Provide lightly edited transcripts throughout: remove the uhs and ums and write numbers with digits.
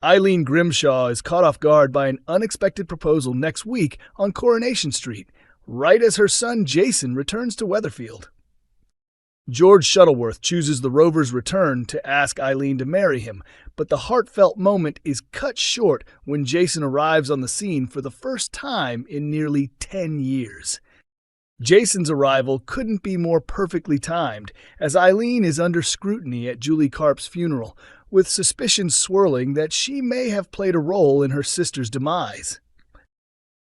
Eileen Grimshaw is caught off guard by an unexpected proposal next week on Coronation Street, right as her son Jason returns to Weatherfield. George Shuttleworth chooses the Rovers Return to ask Eileen to marry him, but the heartfelt moment is cut short when Jason arrives on the scene for the first time in nearly 10 years. Jason's arrival couldn't be more perfectly timed, as Eileen is under scrutiny at Julie Carp's funeral, with suspicions swirling that she may have played a role in her sister's demise.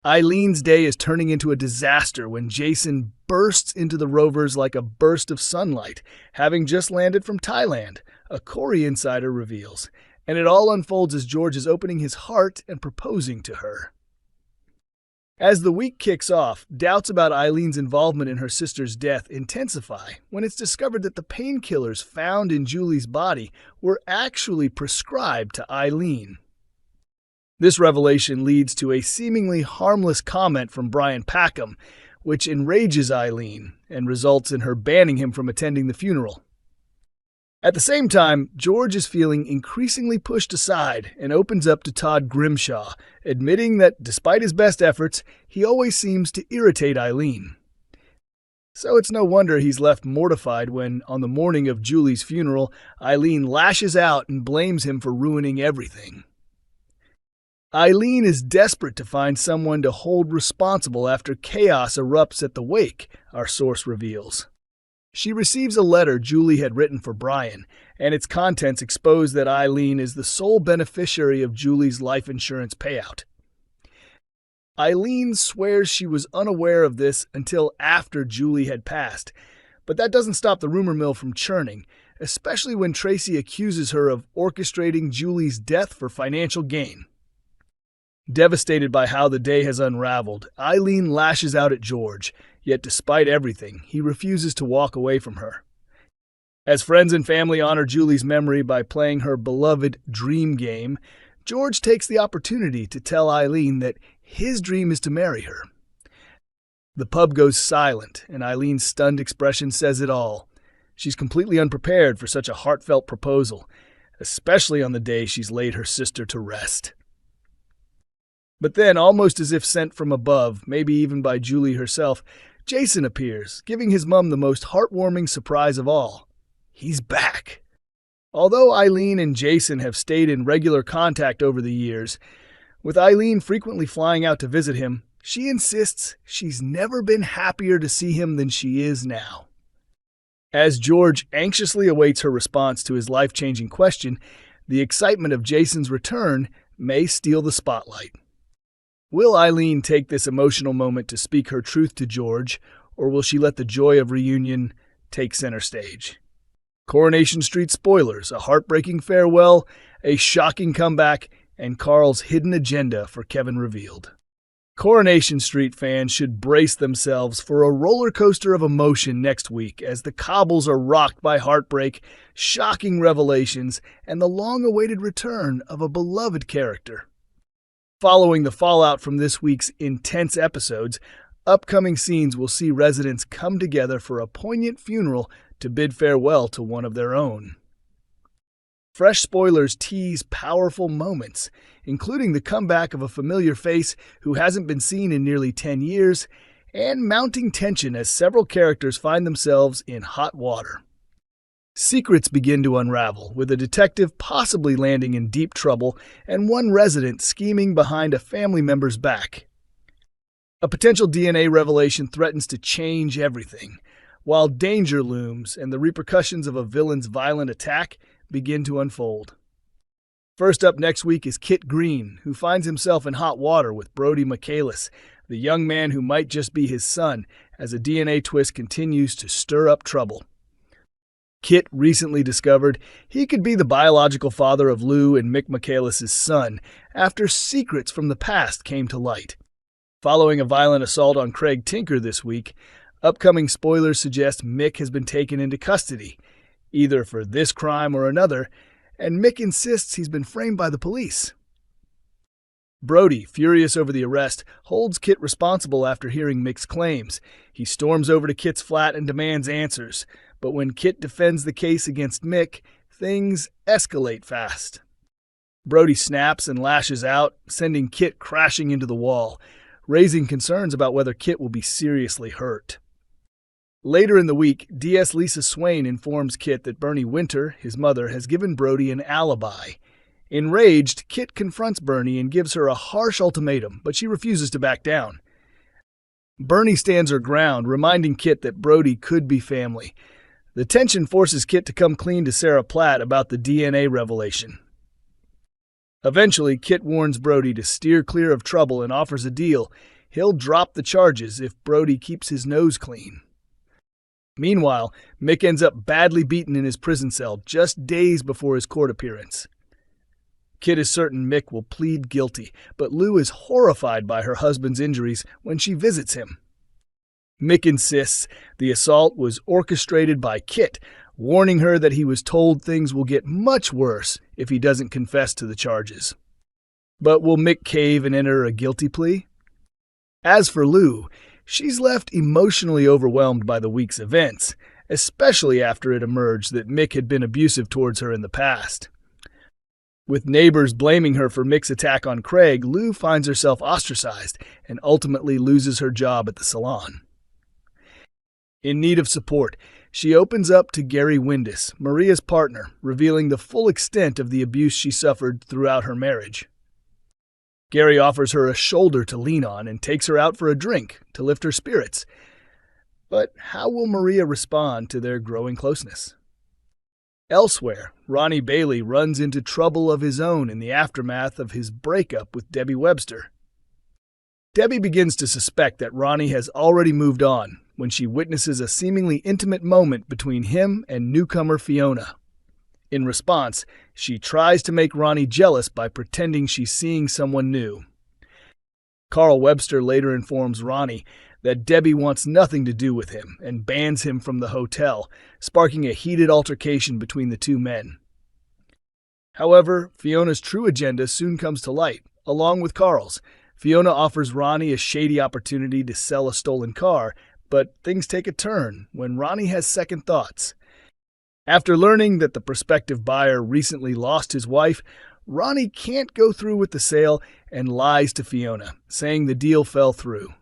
Eileen's day is turning into a disaster when Jason bursts into the Rovers like a burst of sunlight, having just landed from Thailand, a Corrie insider reveals, and it all unfolds as George is opening his heart and proposing to her. As the week kicks off, doubts about Eileen's involvement in her sister's death intensify when it's discovered that the painkillers found in Julie's body were actually prescribed to Eileen. This revelation leads to a seemingly harmless comment from Brian Packham, which enrages Eileen and results in her banning him from attending the funeral. At the same time, George is feeling increasingly pushed aside and opens up to Todd Grimshaw, admitting that despite his best efforts, he always seems to irritate Eileen. So it's no wonder he's left mortified when, on the morning of Julie's funeral, Eileen lashes out and blames him for ruining everything. Eileen is desperate to find someone to hold responsible after chaos erupts at the wake, our source reveals. She receives a letter Julie had written for Brian, and its contents expose that Eileen is the sole beneficiary of Julie's life insurance payout. Eileen swears she was unaware of this until after Julie had passed, but that doesn't stop the rumor mill from churning, especially when Tracy accuses her of orchestrating Julie's death for financial gain. Devastated by how the day has unraveled, Eileen lashes out at George, yet despite everything, he refuses to walk away from her. As friends and family honor Julie's memory by playing her beloved dream game, George takes the opportunity to tell Eileen that his dream is to marry her. The pub goes silent, and Eileen's stunned expression says it all. She's completely unprepared for such a heartfelt proposal, especially on the day she's laid her sister to rest. But then, almost as if sent from above, maybe even by Julie herself, Jason appears, giving his mum the most heartwarming surprise of all. He's back. Although Eileen and Jason have stayed in regular contact over the years, with Eileen frequently flying out to visit him, she insists she's never been happier to see him than she is now. As George anxiously awaits her response to his life-changing question, the excitement of Jason's return may steal the spotlight. Will Eileen take this emotional moment to speak her truth to George, or will she let the joy of reunion take center stage? Coronation Street spoilers, a heartbreaking farewell, a shocking comeback, and Carl's hidden agenda for Kevin revealed. Coronation Street fans should brace themselves for a roller coaster of emotion next week as the cobbles are rocked by heartbreak, shocking revelations, and the long-awaited return of a beloved character. Following the fallout from this week's intense episodes, upcoming scenes will see residents come together for a poignant funeral to bid farewell to one of their own. Fresh spoilers tease powerful moments, including the comeback of a familiar face who hasn't been seen in nearly 10 years, and mounting tension as several characters find themselves in hot water. Secrets begin to unravel, with a detective possibly landing in deep trouble and one resident scheming behind a family member's back. A potential DNA revelation threatens to change everything, while danger looms and the repercussions of a villain's violent attack begin to unfold. First up next week is Kit Green, who finds himself in hot water with Brody Michaelis, the young man who might just be his son, as a DNA twist continues to stir up trouble. Kit recently discovered he could be the biological father of Lou and Mick Michaelis' son after secrets from the past came to light. Following a violent assault on Craig Tinker this week, upcoming spoilers suggest Mick has been taken into custody, either for this crime or another, and Mick insists he's been framed by the police. Brody, furious over the arrest, holds Kit responsible after hearing Mick's claims. He storms over to Kit's flat and demands answers, but when Kit defends the case against Mick, things escalate fast. Brody snaps and lashes out, sending Kit crashing into the wall, raising concerns about whether Kit will be seriously hurt. Later in the week, DS Lisa Swain informs Kit that Bernie Winter, his mother, has given Brody an alibi. Enraged, Kit confronts Bernie and gives her a harsh ultimatum, but she refuses to back down. Bernie stands her ground, reminding Kit that Brody could be family. The tension forces Kit to come clean to Sarah Platt about the DNA revelation. Eventually, Kit warns Brody to steer clear of trouble and offers a deal. He'll drop the charges if Brody keeps his nose clean. Meanwhile, Mick ends up badly beaten in his prison cell just days before his court appearance. Kit is certain Mick will plead guilty, but Lou is horrified by her husband's injuries when she visits him. Mick insists the assault was orchestrated by Kit, warning her that he was told things will get much worse if he doesn't confess to the charges. But will Mick cave and enter a guilty plea? As for Lou, she's left emotionally overwhelmed by the week's events, especially after it emerged that Mick had been abusive towards her in the past. With neighbors blaming her for Mick's attack on Craig, Lou finds herself ostracized and ultimately loses her job at the salon. In need of support, she opens up to Gary Windus, Maria's partner, revealing the full extent of the abuse she suffered throughout her marriage. Gary offers her a shoulder to lean on and takes her out for a drink to lift her spirits. But how will Maria respond to their growing closeness? Elsewhere, Ronnie Bailey runs into trouble of his own in the aftermath of his breakup with Debbie Webster. Debbie begins to suspect that Ronnie has already moved on when she witnesses a seemingly intimate moment between him and newcomer Fiona. In response, she tries to make Ronnie jealous by pretending she's seeing someone new. Carl Webster later informs Ronnie that Debbie wants nothing to do with him and bans him from the hotel, sparking a heated altercation between the two men. However, Fiona's true agenda soon comes to light, along with Carl's. Fiona offers Ronnie a shady opportunity to sell a stolen car, but things take a turn when Ronnie has second thoughts. After learning that the prospective buyer recently lost his wife, Ronnie can't go through with the sale and lies to Fiona, saying the deal fell through.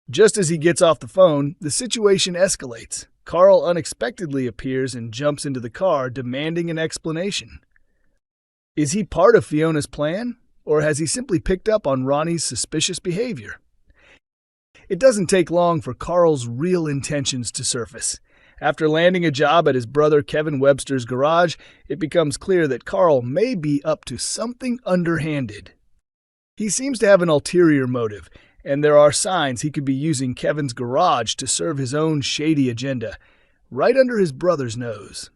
Just as he gets off the phone, the situation escalates. Carl unexpectedly appears and jumps into the car, demanding an explanation. Is he part of Fiona's plan, or has he simply picked up on Ronnie's suspicious behavior? It doesn't take long for Carl's real intentions to surface. After landing a job at his brother Kevin Webster's garage, it becomes clear that Carl may be up to something underhanded. He seems to have an ulterior motive, and there are signs he could be using Kevin's garage to serve his own shady agenda, right under his brother's nose.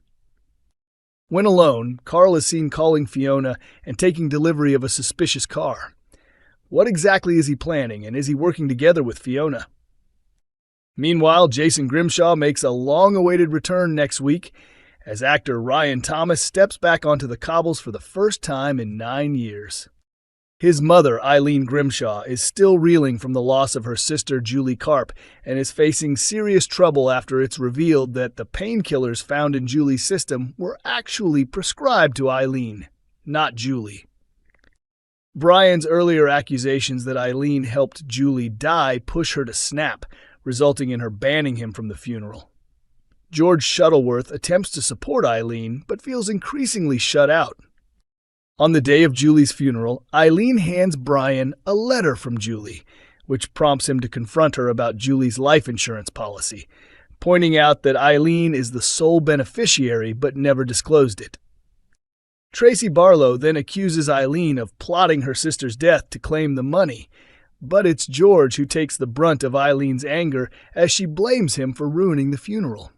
When alone, Carl is seen calling Fiona and taking delivery of a suspicious car. What exactly is he planning, and is he working together with Fiona? Meanwhile, Jason Grimshaw makes a long-awaited return next week as actor Ryan Thomas steps back onto the cobbles for the first time in 9 years. His mother, Eileen Grimshaw, is still reeling from the loss of her sister Julie Carp and is facing serious trouble after it's revealed that the painkillers found in Julie's system were actually prescribed to Eileen, not Julie. Brian's earlier accusations that Eileen helped Julie die push her to snap, resulting in her banning him from the funeral. George Shuttleworth attempts to support Eileen, but feels increasingly shut out. On the day of Julie's funeral, Eileen hands Brian a letter from Julie, which prompts him to confront her about Julie's life insurance policy, pointing out that Eileen is the sole beneficiary but never disclosed it. Tracy Barlow then accuses Eileen of plotting her sister's death to claim the money, but it's George who takes the brunt of Eileen's anger as she blames him for ruining the funeral.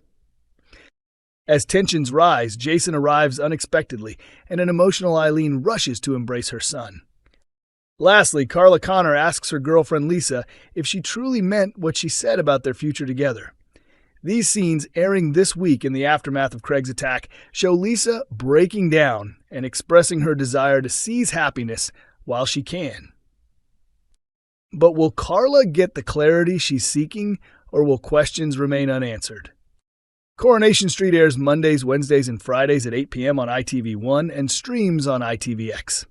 As tensions rise, Jason arrives unexpectedly, and an emotional Eileen rushes to embrace her son. Lastly, Carla Connor asks her girlfriend Lisa if she truly meant what she said about their future together. These scenes, airing this week in the aftermath of Craig's attack, show Lisa breaking down and expressing her desire to seize happiness while she can. But will Carla get the clarity she's seeking, or will questions remain unanswered? Coronation Street airs Mondays, Wednesdays, and Fridays at 8 p.m. on ITV1 and streams on ITVX.